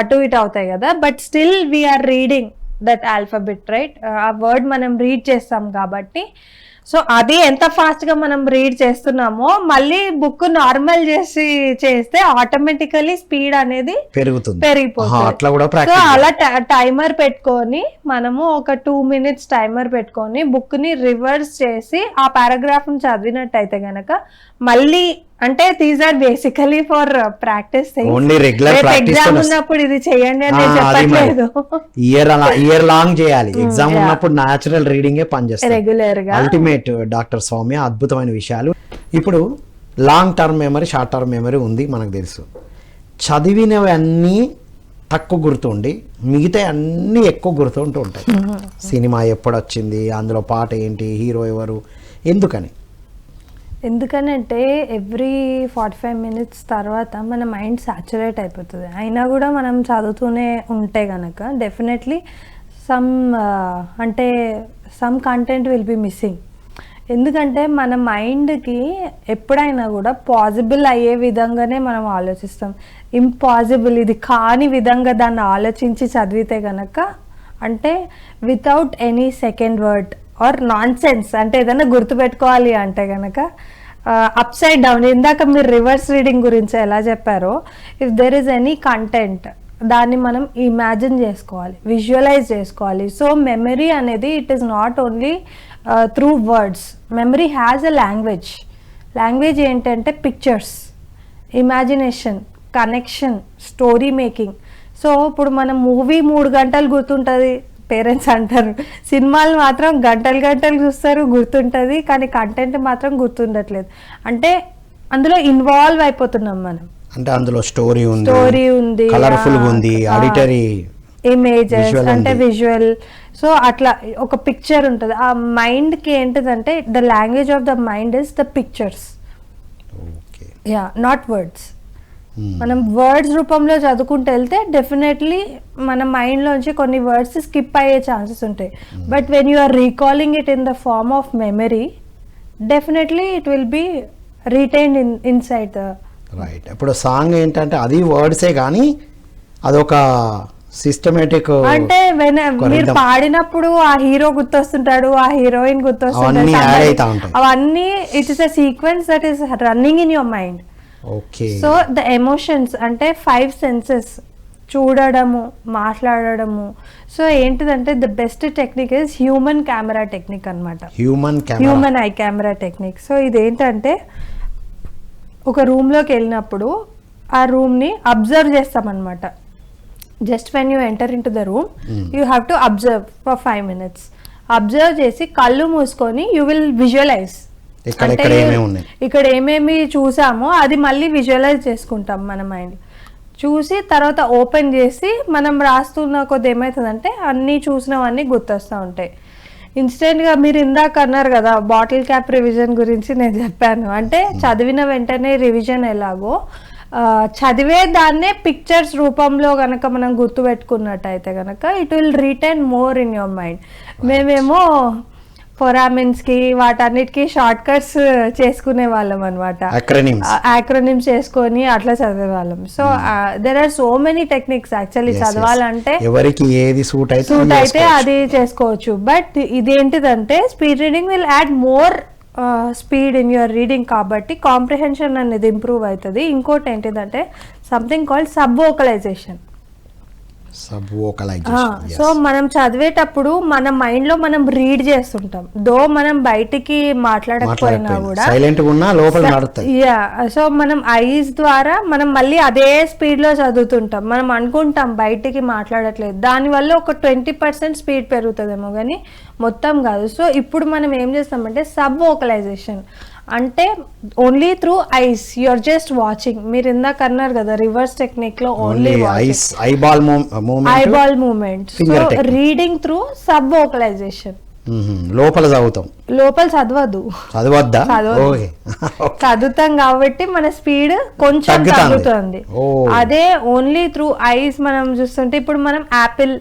అటు ఇటు అవుతాయి కదా, but still we're reading that alphabet, right? ఆ వర్డ్ మనం రీడ్ చేస్తాం కాబట్టి సో అది ఎంత ఫాస్ట్ గా మనం రీడ్ చేస్తున్నామో మళ్ళీ బుక్ నార్మల్ చేస్తే ఆటోమేటికలీ స్పీడ్ అనేది పెరుగుతుంది. పెరిగిపోతుంది. అట్లా కూడా సో ప్రాక్టీస్. అలా టైమర్ పెట్టుకొని మనము ఒక 2 minutes టైమర్ పెట్టుకొని బుక్ ని రివర్స్ చేసి ఆ పారాగ్రాఫ్ ని చదివినట్టయితే గనక మళ్ళీ అంటే these are basically for practice only regular practice exam ఉన్నప్పుడు ఇది చేయండి అని నేను చెప్పట్లేదు. ఇయర్ లాంగ్ చేయాలి. ఎగ్జామ్ ఉన్నప్పుడు న్యాచురల్ రీడింగే పనిచేస్తుంది రెగ్యులర్ గా. అల్టిమేట్ డాక్టర్ సౌమ్య, అద్భుతమైన విషయాలు. ఇప్పుడు long term memory, short term memory ఉంది మనకు తెలుసు. చదివినవి అన్నీ తక్కువ గుర్తుండి మిగతా అన్నీ ఎక్కువ గుర్తుంటూ ఉంటాయి. సినిమా ఎప్పుడు వచ్చింది, అందులో పాట ఏంటి, హీరో ఎవరు, ఎందుకని? ఎందుకనంటే ఎవ్రీ 45 minutes తర్వాత మన మైండ్ సాచురేట్ అయిపోతుంది. అయినా కూడా మనం చదువుతూనే ఉంటే కనుక definitely some content will be missing. ఎందుకంటే మన మైండ్కి ఎప్పుడైనా కూడా పాసిబుల్ అయ్యే విధంగానే మనం ఆలోచిస్తాం. ఇంపాసిబుల్, ఇది కాని విధంగా దాన్ని ఆలోచించి చదివితే కనుక అంటే without any second word or non sense, అంటే ఏదైనా గుర్తుపెట్టుకోవాలి అంటే కనుక అప్ సైడ్ డౌన్. ఇందాక మీరు రివర్స్ రీడింగ్ గురించి ఎలా చెప్పారో, if there is any content దాన్ని మనం ఇమాజిన్ చేసుకోవాలి, విజువలైజ్ చేసుకోవాలి. సో మెమరీ అనేది it is not only through words. Memory has a language. Language ఏంటంటే pictures, imagination, connection, story making. So ఇప్పుడు మనం మూవీ 3 గంటలు గుర్తుంటుంది పేరెంట్స్ అంటారు, సినిమాలు మాత్రం గంటలు గంటలు చూస్తారు గుర్తుంటుంది, కానీ కంటెంట్ మాత్రం గుర్తుండట్లేదు. అంటే అందులో ఇన్వాల్వ్ అయిపోతున్నాం మనం. అంటే అందులో స్టోరీ ఉంది, కలర్ఫుల్ ఉంది, ఆడిటరీ ఇమేజెస్ అంటే విజువల్. సో అట్లా ఒక పిక్చర్ ఉంటుంది. ఆ మైండ్కి ఏంటిదంటే the language of the mind is the pictures, yeah, not words. మనం వర్డ్స్ రూపంలో చదువుకుంటూ వెళ్తే డెఫినెట్లీ మన మైండ్లోంచి కొన్ని వర్డ్స్ స్కిప్ అయ్యే ఛాన్సెస్ ఉంటాయి. But when you are recalling it in the form of memory, definitely it will be retained inside the right. ఇప్పుడు సాంగ్ ఏంటంటే అది వర్డ్సే కానీ అదొక సిస్టమేటిక్, అంటే మీరు పాడినప్పుడు ఆ హీరో గుర్తొస్తుంటాడు, ఆ హీరోయిన్ గుర్తొస్తుంటాడు, అవన్నీ it is a sequence that is running in your mind. So the emotions అంటే 5 senses, చూడడము, మాట్లాడడము. సో ఏంటిదంటే the best technique is human camera technique అనమాట, human eye camera technique. So ఇదేంటంటే ఒక రూమ్లోకి వెళ్ళినప్పుడు ఆ రూమ్ని అబ్జర్వ్ చేస్తామన్నమాట. Just when you enter into the room you have to observe for 5 minutes. Observe చేసి కళ్ళు మూసుకొని యూ విల్ విజువలైజ్, ఇక్కడ ఏమేమి చూసామో అది మళ్ళీ విజువలైజ్ చేసుకుంటాం మన మైండ్. చూసి తర్వాత ఓపెన్ చేసి మనం రాస్తున్న కొద్ది ఏమవుతుందంటే అన్నీ చూసినవన్నీ గుర్తొస్తూ ఉంటాయి. ఇన్స్టెంట్గా మీరు ఇందాక అన్నారు కదా బాటిల్ క్యాప్ రివిజన్ గురించి నేను చెప్పాను. అంటే చదివిన వెంటనే రివిజన్ ఎలాగో చదివే దాన్నే పిక్చర్స్ రూపంలో కనుక మనం గుర్తుపెట్టుకున్నట్టయితే కనుక it will retain more in your mind. మేమేమో ఫొరామిన్స్ కి వాటన్నిటికి షార్ట్ కట్స్ చేసుకునే వాళ్ళం అనమాట, యాక్రోనిమ్స్ చేసుకొని అట్లా చదివే వాళ్ళం. So there are so many techniques actually చదవాలంటే ఎవరికి ఏది సూట్ అయితే అది చేసుకోవచ్చు. బట్ ఇదేంటిదంటే speed reading will add more speed in your reading, కాబట్టి కాంప్రిహెన్షన్ అనేది ఇంప్రూవ్ అవుతుంది. ఇంకోటి ఏంటిదంటే something called subvocalization. So మనం చదివేటప్పుడు మన మైండ్ లో మనం రీడ్ చేస్తుంటాం, దో మనం బయటికి మాట్లాడకపోయినా కూడా సో మనం ఐస్ ద్వారా మనం మళ్ళీ అదే స్పీడ్ లో చదువుతుంటాం. మనం అనుకుంటాం బయటికి మాట్లాడట్లేదు, దానివల్ల ఒక 20% స్పీడ్ పెరుగుతుందేమో కానీ మొత్తం కాదు. సో ఇప్పుడు మనం ఏం చేస్తామంటే సబ్ వోకలైజేషన్ అంటే only through eyes, you're just watching. మీరు ఇందాక అన్నారు కదా రివర్స్ టెక్నిక్ లో only eyeball movement. So reading through subvocalization. లోపల చదువుతాం, లోపల చదువుతాం కాబట్టి మన స్పీడ్ కొంచెం తగ్గుతుంది. అదే ఓన్లీ త్రూ ఐస్ మనం చూస్తుంటే ఇప్పుడు మనం యాపిల్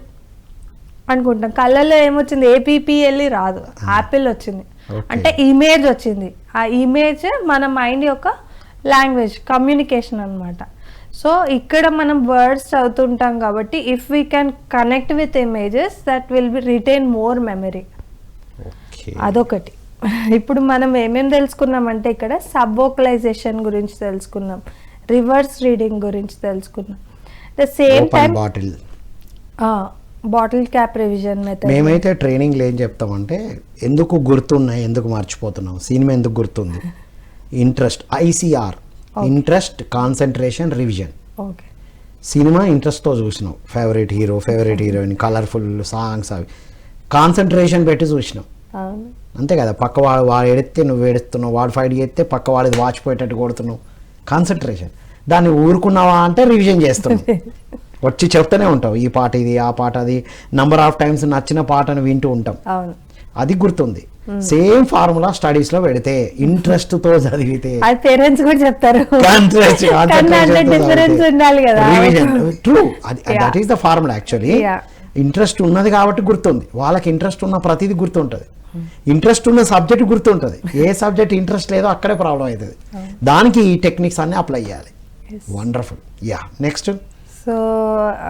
అనుకుంటాం, కళ్ళల్లో ఏమొచ్చింది ఏపీఎల్ఈ రాదు, యాపిల్ వచ్చింది అంటే ఇమేజ్ వచ్చింది. ఆ ఇమేజ్ మన మైండ్ యొక్క లాంగ్వేజ్, కమ్యూనికేషన్ అనమాట. సో ఇక్కడ మనం వర్డ్స్ చదువుతుంటాం కాబట్టి if we can connect with images that will be retain more memory. అదొకటి. ఇప్పుడు మనం ఏమేం తెలుసుకున్నామంటే ఇక్కడ సబ్ వోకలైజేషన్ గురించి తెలుసుకున్నాం, రివర్స్ రీడింగ్ గురించి తెలుసుకున్నాం. The same time bottle bottle cap revision method. మేమైతే ట్రైనింగ్లో ఏం చెప్తామంటే ఎందుకు గుర్తున్నాయి, ఎందుకు మర్చిపోతున్నాం, సినిమా ఎందుకు గుర్తుంది, interest, ICR, interest, concentration, revision. Okay, cinema ఇంట్రెస్ట్తో చూసినాం, favourite hero, favourite heroine, colourful songs, అవి కాన్సన్ట్రేషన్ పెట్టి చూసినాం. అవును, అంతే కదా, పక్క వాడు ఎడితే నువ్వు ఏడుస్తున్నావు, వాడు ఫైట్ చేస్తే పక్క వాడిది వాచిపోయేటట్టు కొడుతున్నావు, కాన్సన్ట్రేషన్. దాన్ని ఊరుకున్నావా అంటే రివిజన్ చేస్తున్నావు, వచ్చి చెప్తూనే ఉంటావు ఈ పాట ఇది, ఆ పాట అది, నంబర్ ఆఫ్ టైమ్స్ నచ్చిన పాటను వింటూ ఉంటాం, అవును, అది గుర్తుంది. సేమ్ ఫార్ములా స్టడీస్ లో పెడితే ఇంట్రెస్ట్ తో చదివితే అది పేరెంట్స్ కూడా చెప్తారు, డిఫరెన్స్ ఉండాలి కదా. True, that is the formula actually. Interest ఉన్నది కాబట్టి గుర్తుంది, వాళ్ళకి ఇంట్రెస్ట్ ఉన్న ప్రతిదీ గుర్తుంటది, ఇంట్రెస్ట్ ఉన్న సబ్జెక్ట్ గుర్తుంటది, ఏ సబ్జెక్ట్ ఇంట్రెస్ట్ లేదో అక్కడే ప్రాబ్లం అవుతుంది. దానికి ఈ టెక్నిక్స్ అన్ని అప్లై చేయాలి. వండర్ఫుల్. Yeah, next. సో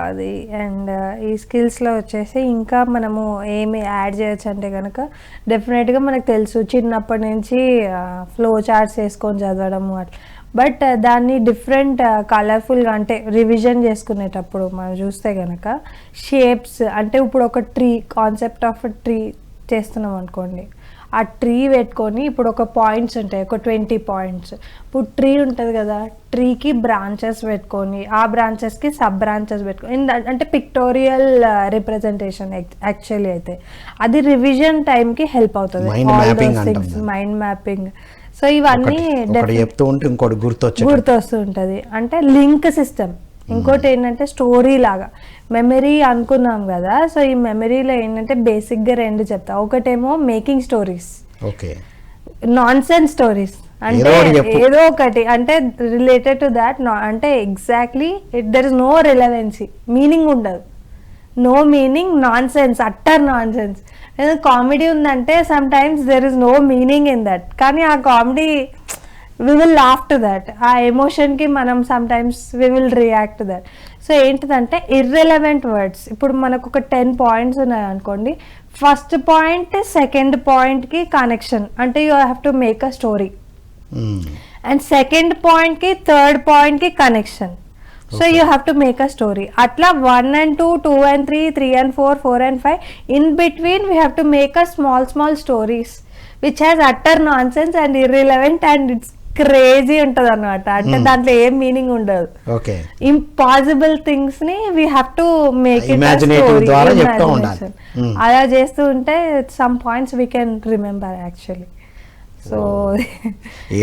అది అండ్ ఈ స్కిల్స్లో వచ్చేసి ఇంకా మనము ఏమి యాడ్ చేయొచ్చు అంటే కనుక డెఫినెట్గా మనకు తెలుసు చిన్నప్పటి నుంచి ఫ్లో చార్ట్స్ వేసుకొని చదవడము అట్లా. బట్ దాన్ని డిఫరెంట్ కలర్ఫుల్గా అంటే రివిజన్ చేసుకునేటప్పుడు మనం చూస్తే కనుక షేప్స్ అంటే ఇప్పుడు ఒక ట్రీ, కాన్సెప్ట్ ఆఫ్ ట్రీ చేస్తున్నాం అనుకోండి, ఆ ట్రీ పెట్టుకొని ఇప్పుడు ఒక పాయింట్స్ ఉంటాయి, ఒక 20 పాయింట్స్. ఇప్పుడు ట్రీ ఉంటుంది కదా, ట్రీకి బ్రాంచెస్ పెట్టుకొని ఆ బ్రాంచెస్కి సబ్ బ్రాంచెస్ పెట్టుకొని అంటే పిక్టోరియల్ రిప్రజెంటేషన్ యాక్చువల్లీ అయితే అది రివిజన్ టైంకి హెల్ప్ అవుతుంది. Mind mapping. సో ఇవన్నీ గుర్తొస్తూ ఉంటుంది. అంటే లింక్ సిస్టమ్. ఇంకోటి ఏంటంటే స్టోరీ లాగా మెమరీ అనుకున్నాం కదా, సో ఈ మెమరీలో ఏంటంటే బేసిక్గా 2 చెప్తా. ఒకటేమో making stories, nonsense stories, అంటే ఏదో ఒకటి అంటే రిలేటెడ్ టు దాట్, అంటే exactly there is no relevancy, meaning ఉండదు, no meaning, nonsense, utter nonsense. Comedy ఉందంటే sometimes there is no meaning in that, కానీ ఆ comedy we will laugh to that, ఆ ఎమోషన్కి మనం sometimes we will react to that. So ఏంటిదంటే irrelevant words. ఇప్పుడు మనకు ఒక 10 పాయింట్స్ ఉన్నాయి అనుకోండి, ఫస్ట్ పాయింట్ సెకండ్ పాయింట్కి కనెక్షన్, అంటే you have to make a story, and second పాయింట్కి థర్డ్ పాయింట్కి connection, so you have to make a story. అట్లా 1 and 2, 2 and 3, 3 and 4, 4 and 5, in between we have to make a small stories which has utter non sense and irrelevant and it's crazy ఉంటది అనమాట. అంటే దాంట్లో ఏం meaning ఉండదు. Impossible things ని we have to make it అలా చేస్తూ ఉంటే some points we can remember actually. So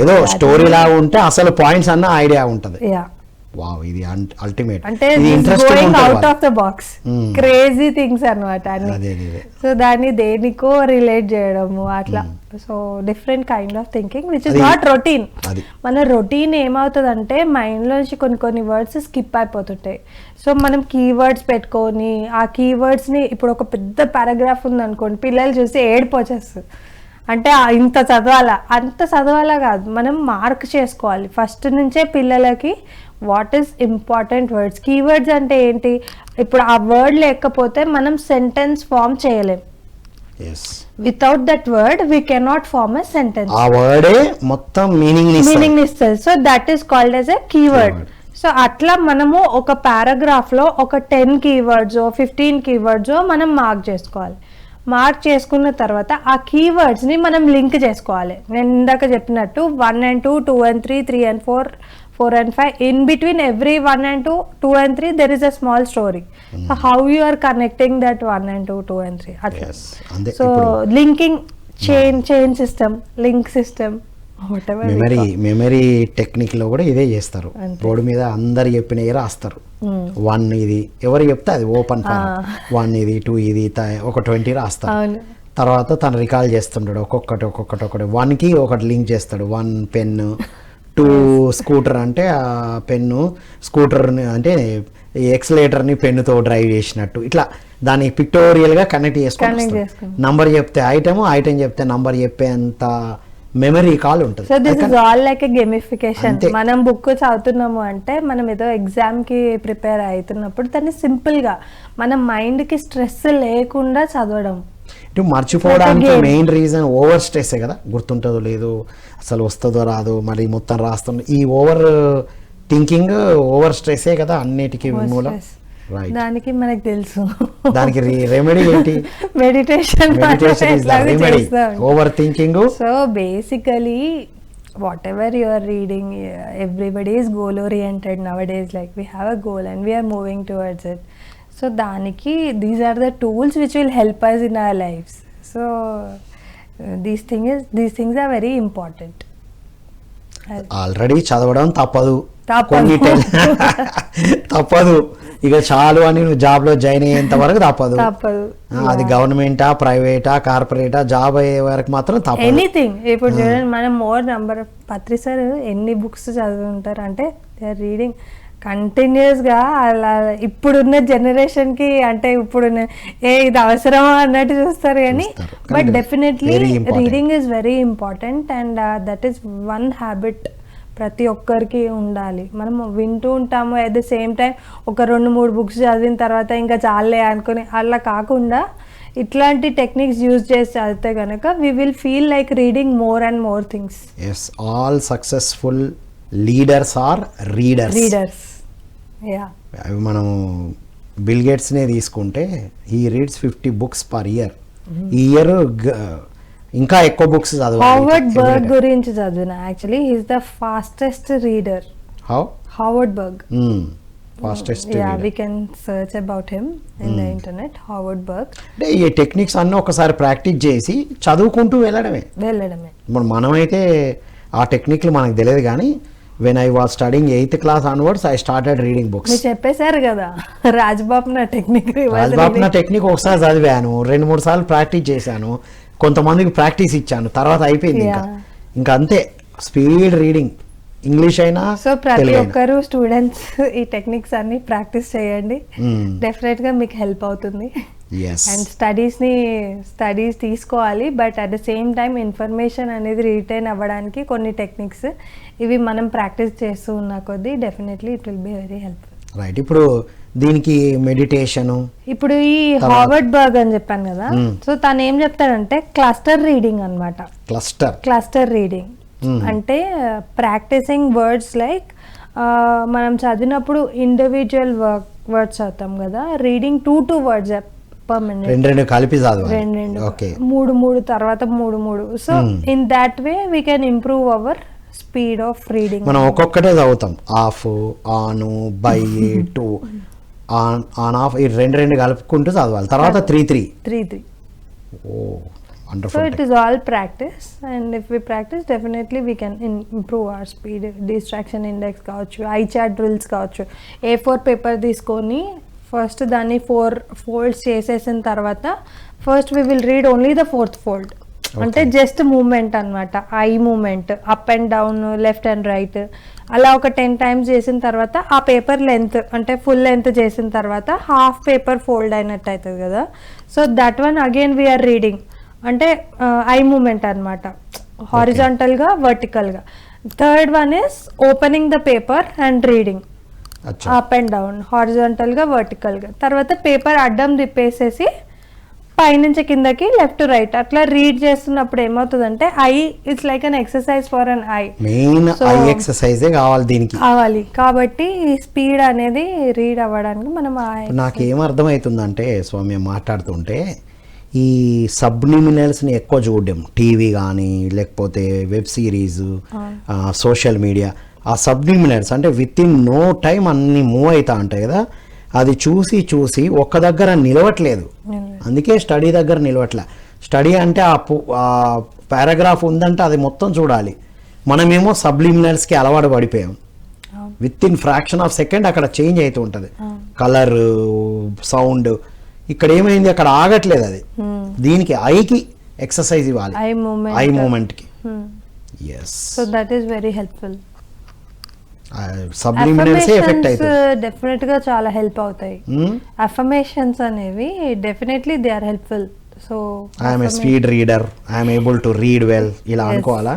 ఏదో స్టోరీ లాగా ఉంటే అసలు పాయింట్స్ అన్న ఐడియా ఉంటది. వావ్, ఇది అల్టిమేట్. అంటే going out of the box, crazy things అన్నమాట అన్ని. సో దాన్ని దేనికో రిలేట్ చేయడము అట్లా. So different kind of thinking which is not routine. మన రొటీన్ ఏమవుతుందంటే మైండ్ లోంచి కొన్ని వర్డ్స్ స్కిప్ అయిపోతుంటాయి. సో మనం కీవర్డ్స్ పెట్టుకొని ఆ కీవర్డ్స్ ని, ఇప్పుడు ఒక పెద్ద పారాగ్రాఫ్ ఉంది అనుకోండి, పిల్లలు చూసి ఏడుపు వచ్చేస్తుంది. అంటే ఇంత చదవాలా, అంత చదవాలా కాదు, మనం మార్క్ చేసుకోవాలి ఫస్ట్ నుంచే పిల్లలకి. What is important words, keywords అంటే ఏంటి, ఇప్పుడు ఆ వర్డ్ లేకపోతే మనం సెంటెన్స్ ఫామ్ చేయలేం. Without that word we cannot form a sentence. ఆ వర్డే మొత్తం మీనింగ్ ఇస్తుంది. So that is called as a keyword. So అట్లా మనము ఒక పారాగ్రాఫ్ లో ఒక 10 కీవర్డ్స్ 15 కీవర్డ్స్ మనం మార్క్ చేసుకోవాలి. మార్క్ చేసుకున్న తర్వాత ఆ కీవర్డ్స్ ని మనం లింక్ చేసుకోవాలి. నేను ఇందాక చెప్పినట్టు 1 and 2, 2 and 3, 3 and 4, 4 and 5. In between every 1 and 2, 2 and 3, there is a small story. So how you are connecting that 1 and 2, 2 and 3. So linking, chain system, link system, whatever. Memory technique లో కూడా ఇదే చేస్తారు. Road మీద అందరు చెప్పిన రాస్తారు. 1 ఇది ఎవరు చెప్తే అది ఓపెన్ 1 ఇది 2 ఇది ఒక 20 రాస్తారు. తర్వాత తను రికాల్ చేస్తుంటాడు ఒక్కొక్కటి 1కి ఒకటి లింక్ చేస్తాడు. 1 పెన్, 2 స్కూటర్ అంటే ఆ పెన్ను స్కూటర్ అంటే ఎక్సలేటర్ని పెన్నుతో డ్రైవ్ చేసినట్టు, ఇట్లా దాన్ని పిక్టోరియల్గా కనెక్ట్ చేసుకుంటాం. నంబర్ చెప్తే ఐటమ్ చెప్తే నంబర్ చెప్పేంత మెమరీ కాల్ ఉంటుంది. So this is all like a gamification. మనం బుక్ చదువుతున్నాము అంటే మనం ఏదో ఎగ్జామ్ కి ప్రిపేర్ అవుతున్నప్పుడు దాన్ని సింపుల్ గా మన మైండ్ కి స్ట్రెస్ లేకుండా చదవడం. ఇటు మర్చిపోవడానికి మెయిన్ రీజన్ ఓవర్ స్ట్రెస్సే కదా, గుర్తుంటుందో లేదు, అసలు వస్తుందో రాదు, మరి మొత్తం రాస్తుందో, ఈ ఓవర్ థింకింగ్ ఓవర్ స్ట్రెస్సే కదా అన్నిటికీ మూలం. రైట్, దానికి మనకు తెలుసు, దానికి రెమెడీ ఏంటి? Meditation. Over thinking. So basically whatever you are reading, everybody is goal oriented nowadays, like we have a goal and we are moving towards it. So daniki these are the tools which will help us in our lives. So these things are very important. Already చదవడం తప్పదు, తప్పదు. తప్పదు, ఇక చాలు అని నువ్వు job లో join అయ్యేంత వరకు తప్పదు. అది గవర్నమెంటా, ప్రైవేటా, కార్పొరేటా, జాబ్ అయ్యే వరకు మాత్రం తప్పదు. ఎనీథింగ్. ఇప్పుడు చూడండి, మనం more number of Patri sir ఎన్ని బుక్స్ చదువుతుంటారు అంటే దే ఆర్ రీడింగ్ కంటిన్యూస్ గా. అలా ఇప్పుడున్న జనరేషన్ కి అంటే ఇప్పుడున్న ఇది అవసరమా అన్నట్టు చూస్తారు కానీ, but definitely reading is very important and that is one habit ప్రతి ఒక్కరికి ఉండాలి. మనం వింటూ ఉంటాము, అట్ ద సేమ్ టైం ఒక 2-3 బుక్స్ చదివిన తర్వాత ఇంకా చాలే అనుకుని అలా కాకుండా ఇట్లాంటి టెక్నిక్స్ యూజ్ చేసి చదివితే కనుక we will feel like reading more and more things. Yes, all successful leaders are readers. Yeah, అవి మనము బిల్ గేట్స్నే తీసుకుంటే he reads 50 books per year. ఈ ఇయర్ ఇంకా ఎక్కువ బుక్స్ చదవాలి. హార్వర్డ్ బర్గ్ గురించి చదివిన, actually he is the fastest reader. Howard Berg, fastest. Yeah, we can search about him in the internet. Howard Berg. అంటే ఈ టెక్నిక్స్ అన్నీ ఒకసారి ప్రాక్టీస్ చేసి చదువుకుంటూ వెళ్ళడమే. ఇప్పుడు మనమైతే ఆ టెక్నిక్లు మనకు తెలియదు కానీ when I was studying 8th class onwards I started reading books. మీరు చెప్పేశారు కదా రాజ్బాప్నా టెక్నిక్. రాజ్బాప్నా టెక్నిక్ ఒకసారి చదివాను, 2-3 సార్లు ప్రాక్టీస్ చేశాను, కొంతమందికి ప్రాక్టీస్ ఇచ్చాను, తర్వాత అయిపోయింది. ఇంకా అంతే, స్పీడ్ రీడింగ్, ఇంగ్లీష్ అయినా. సో ప్రతి ఒక్కరు స్టూడెంట్స్ ఈ టెక్నిక్స్ అన్ని ప్రాక్టీస్ చేయండి, డెఫినెట్ గా మీకు హెల్ప్ అవుతుంది. అండ్ స్టడీస్ తీసుకోవాలి, but at the same time information అనేది రిటైన్ అవ్వడానికి కొన్ని టెక్నిక్స్ ఇవి మనం ప్రాక్టీస్ చేస్తూ ఉన్న కొద్దీ definitely it will be very helpful. Right, ఇప్పుడు దీనికి మెడిటేషన్. ఇప్పుడు ఈ హార్వర్డ్ బర్గ్ అని చెప్పాను కదా, సో తను ఏం చెప్తాడంటే క్లస్టర్ రీడింగ్ అన్నమాట. క్లస్టర్ రీడింగ్ అంటే ప్రాక్టీసింగ్ వర్డ్స్ లైక్ మనం చదివినప్పుడు ఇండివిజువల్ వర్డ్స్ చదువుతాం కదా, రీడింగ్ 2 words per minute. రెండు కలిపి చదవాలి. 3 తర్వాత 3. So in that way we can improve our speed of reading. మనం ఒక్కొక్కటే చదువుతాం, of, on, by, to, on off, ఈ 2 కలుపుకుంటూ చదవాలి. తర్వాత 3. ఓ, wonderful. So it is all practice, and if we practice definitely we can improve our speed. Distraction index కావచ్చు, I chart drills కావచ్చు. A4 paper తీసుకొని ఫస్ట్ దాన్ని 4 folds చేసేసిన తర్వాత first we will read only the 4th fold. అంటే just movement అన్నమాట, eye movement, up and down, left and right, అలా ఒక 10 times చేసిన తర్వాత ఆ పేపర్ లెంత్ అంటే ఫుల్ లెంత్ చేసిన తర్వాత హాఫ్ పేపర్ ఫోల్డ్ అయినట్టు అవుతుంది కదా. So that one again we're reading అంటే ఐ మూమెంట్ అనమాట, హారిజాంటల్గా, వర్టికల్గా. Third one is opening the paper and reading, up and down, హారిజాంటల్గా, వర్టికల్గా. తర్వాత పేపర్ అడ్డం తిప్పేసేసి పైనుంచి కిందకి, లెఫ్ట్ టు రైట్ అట్లా రీడ్ చేస్తున్నప్పుడు ఏమవుతుందంటే I it's like an exercise for an I. Main I exercise కావాలి దీనికి, కావాలి. కాబట్టి ఈ స్పీడ్ అనేది రీడ్ అవ్వడానికి మనం నాకేం అర్థమవుతుందంటే స్వామి మాట్లాడుతుంటే ఈ సబ్లిమినల్స్ని ఎక్కువ చూడడం, టీవీ కానీ లేకపోతే వెబ్ సిరీస్, సోషల్ మీడియా, ఆ సబ్లిమినల్స్ అంటే విత్ ఇన్ నో టైం అన్ని మూవ్ అవుతా ఉంటాయి కదా, అది చూసి చూసి ఒక్క దగ్గర నిలవట్లేదు. అందుకే స్టడీ దగ్గర నిలవట్లే. స్టడీ అంటే ఆ పారాగ్రాఫ్ ఉందంటే అది మొత్తం చూడాలి. మనమేమో సబ్లిమినల్స్కి అలవాటు పడిపోయాం. Within fraction of second అక్కడ చేంజ్ అవుతూ ఉంటుంది, కలర్, సౌండ్. ఇక్కడ ఏమైంది, అక్కడ ఆగట్లేదు అది. దీనికి ఐకి ఎక్సర్సైజ్ ఇవ్వాలి, ఐ మూమెంట్ కి. yes, so that is very helpful. Subliminals effect అవుతుంది, డెఫినెట్ గా చాలా హెల్ప్ అవుతాయి. అఫర్మేషన్స్ అనేవి definitely they are helpful. So I am a speed reader, I am able to read well, ఇలా అనుకోవాలా?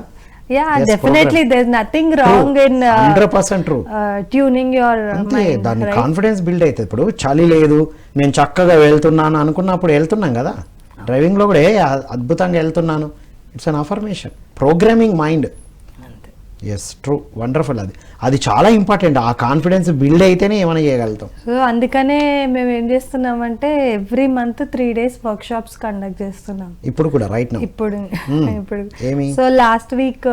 Yeah, yes, definitely there is nothing wrong in 100% true tuning your mind. దాని confidence build అవుతుంది. ఇప్పుడు చలి లేదు, నేను చక్కగా వెళ్తున్నాను అనుకున్నప్పుడు వెళ్తున్నాం కదా, డ్రైవింగ్లో కూడా అద్భుతంగా వెళ్తున్నాను, it's an affirmation. Programming mind. Yes, true, wonderful. అది చాలా ఇంపార్టెంట్. ఆ కాన్ఫిడెన్స్ బిల్డ్ అయితేనే ఏమైనా చేయగలుగుతాం. సో అందుకనే మేము ఏం చేస్తున్నామంటే every month 3 days workshops conduct చేస్తున్నాం ఇప్పుడు కూడా, రైట్ నౌ. ఇప్పుడు ఏమి? సో లాస్ట్ వీక్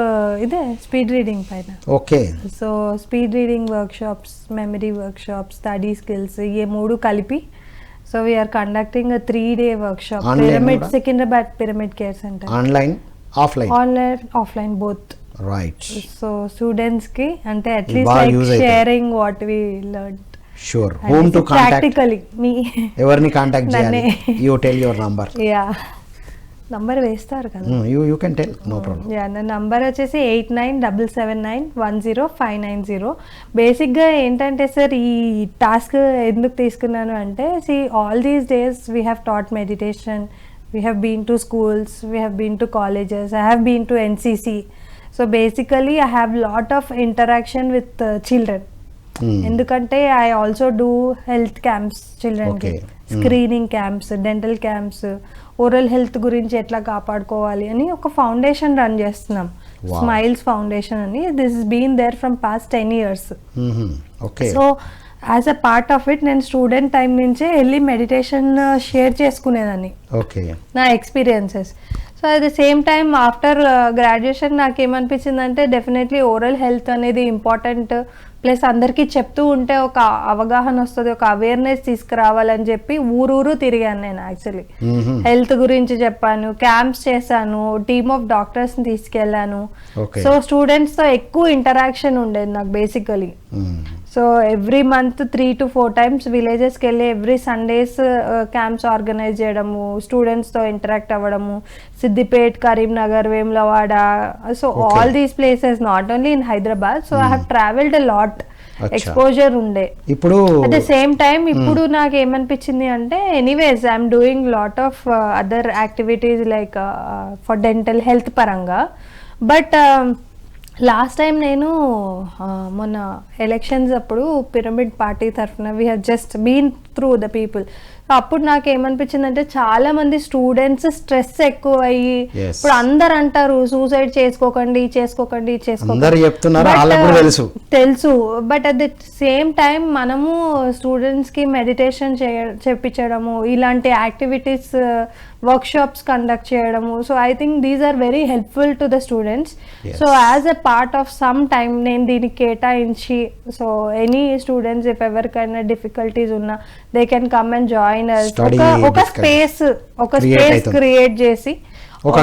ఇదే స్పీడ్ రీడింగ్ పైన. Okay. So speed reading workshops, memory workshops, study skills, ఈ 3 కలిపి. So we're conducting 3-day workshop. Pyramid, Secunderabad pyramid care centre. Online, offline? Online, offline both. Right. So students కి అంటే at least like sharing what we learn. Sure. Whom to contact? Practically మీ ఎవరిని contact చేయాలి? You tell your number. Yeah, number వేస్తారు కదా. You can tell, no problem. Yeah, నా number వచ్చేసి 8977910590. బేసిక్గా ఏంటంటే సార్, ఈ టాస్క్ ఎందుకు తీసుకున్నాను అంటే, all these days we have taught meditation, we have been to schools, we have been to colleges, I have been to NCC. So basically I have lot of interaction with children. ఎందుకంటే I also do health camps children కి, screening camps, dental camps, oral health గురించి ఎట్లా కాపాడుకోవాలి అని ఒక foundation run చేస్తున్నాం, smiles foundation అని. This is been there from past 10 years. So as a part of it నేను స్టూడెంట్ టైం నుంచే వెళ్ళి మెడిటేషన్ షేర్ చేసుకునేదాన్ని, నా experiences. So at the same time after graduation నాకేమనిపించిందంటే డెఫినెట్లీ ఓరల్ హెల్త్ అనేది important, plus అందరికీ చెప్తూ ఉంటే ఒక అవగాహన వస్తుంది, ఒక అవేర్నెస్ తీసుకురావాలని చెప్పి ఊరూరు తిరిగాను నేను. యాక్చువల్లీ హెల్త్ గురించి చెప్పాను, క్యాంప్స్ చేశాను, టీమ్ ఆఫ్ డాక్టర్స్ని తీసుకెళ్ళాను. సో స్టూడెంట్స్తో ఎక్కువ ఇంటరాక్షన్ ఉండేది నాకు basically. So every month 3 to 4 times విలేజెస్కి వెళ్ళి ఎవ్రీ సండేస్ క్యాంప్స్ ఆర్గనైజ్ చేయడము, స్టూడెంట్స్తో ఇంటరాక్ట్ అవ్వడము, Siddipet, Karimnagar, Vemulawada. So all these places, not only in Hyderabad. So I have travelled a lot, exposure ఉండే. ఇప్పుడు అట్ ద సేమ్ టైమ్ ఇప్పుడు నాకు ఏమనిపించింది అంటే, anyways I'm doing lot of other activities like for dental health పరంగా. But last time నేను మొన్న elections అప్పుడు పిరమిడ్ పార్టీ తరఫున we have just been through the people. అప్పుడు నాకు ఏమనిపించింది అంటే, చాలా మంది స్టూడెంట్స్ స్ట్రెస్ ఎక్కువ అయ్యి, ఇప్పుడు అందరు అంటారు సూసైడ్ చేసుకోకండి, తెలుసు. But at the same time మనము స్టూడెంట్స్ కి మెడిటేషన్ చెప్పించడము, ఇలాంటి యాక్టివిటీస్ వర్క్షాప్స్ కండక్ట్ చేయడము. So I think these are very helpful to the students. So as a part of some time నేను దీనికి కేటాయించి, సో ఎనీ స్టూడెంట్స్ ఇఫ్ ఎవరికైనా difficulties ఉన్నా they can come and join us. ఒక space create చేసి ఒక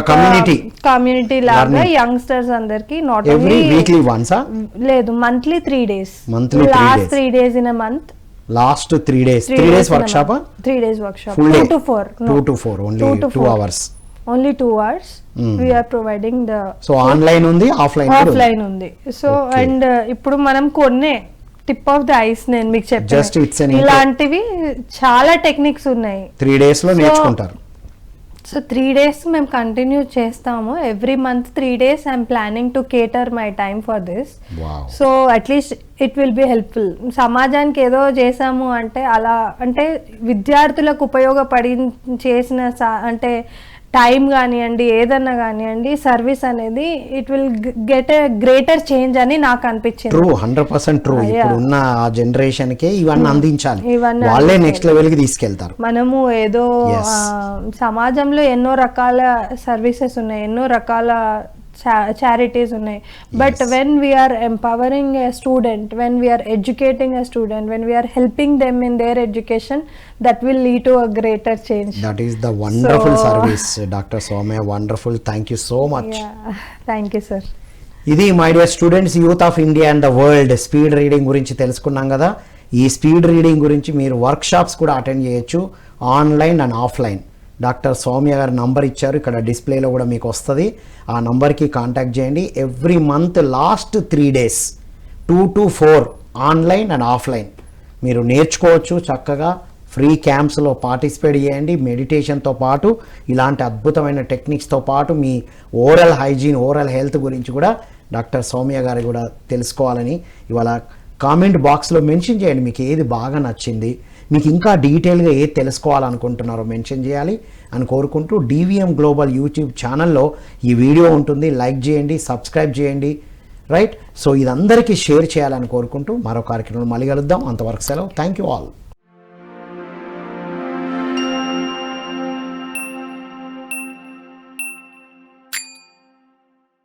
community లాగా youngsters అందరికి, నాట్ ఓన్లీ వీక్లీ వన్స్, లేదు monthly 3 days, last 3 days in a month. Last 3 days workshop, 3 days workshop, 2 to 4, only 2 hours, only 2 hours. We are providing the, so online ఉంది, offline ఉంది. So and ఇప్పుడు మనం కొన్నే tip of the ice నేను మీకు చెప్పాను, ఇలాంటివి చాలా టెక్నిక్స్ ఉన్నాయి. 3 days లో నేర్చుకుంటారు. సో 3 days మేము కంటిన్యూ చేస్తాము. Every month 3 days I'm planning to కేటర్ my time for this. So at least it will be helpful. సమాజానికి ఏదో చేసాము అంటే, అలా అంటే విద్యార్థులకు ఉపయోగపడి చేసిన అంటే టైం కానివ్వండి, ఏదన్నా కానివ్వండి, సర్వీస్ అనేది it will get a greater change అని నాకు అనిపించింది. True, 100% true. ఇప్పుడు ఉన్న ఆ జనరేషన్ కి ఇవన్నీ అందించాలి, వాళ్ళే నెక్స్ట్ లెవెల్ కి తీసుకెళ్తారు. మనము ఏదో సమాజంలో ఎన్నో రకాల సర్వీసెస్ ఉన్నాయి, ఎన్నో రకాల charities ఉన్నాయి. But when we're empowering a student, when we're educating a student, when we're helping them in their education, that will lead to a greater change. That is the wonderful service doctor Soumya. Wonderful, thank you so much. Thank you sir. ఇది my dear students, youth of India and the world speed reading గురించి తెలుసుకున్నాం కదా. ఈ speed reading గురించి మీరు workshops కూడా attend చేయొచ్చు, online and offline. Doctor Soumya గారు నంబర్ ఇచ్చారు, ఇక్కడ డిస్ప్లేలో కూడా మీకు వస్తుంది. ఆ నంబర్కి కాంటాక్ట్ చేయండి. Every month last 3 days 2 to 4 online and offline మీరు నేర్చుకోవచ్చు. చక్కగా ఫ్రీ క్యాంప్స్లో పార్టిసిపేట్ చేయండి. మెడిటేషన్తో పాటు ఇలాంటి అద్భుతమైన టెక్నిక్స్తో పాటు మీ ఓరల్ హైజీన్, ఓరల్ హెల్త్ గురించి కూడా డాక్టర్ సౌమ్య గారు కూడా తెలుసుకోవాలని ఇవాళ కామెంట్ బాక్స్లో మెన్షన్ చేయండి. మీకు ఏది బాగా నచ్చింది, మీకు ఇంకా డీటెయిల్గా ఏది తెలుసుకోవాలనుకుంటున్నారో మెన్షన్ చేయాలి అని కోరుకుంటూ DVM గ్లోబల్ యూట్యూబ్ ఛానల్లో ఈ వీడియో ఉంటుంది. లైక్ చేయండి, సబ్స్క్రైబ్ చేయండి, రైట్. సో ఇదందరికీ షేర్ చేయాలని కోరుకుంటూ మరో కార్యక్రమంలో మళ్ళీ కలుద్దాం. అంతవరకు సెలవు. Thank you all.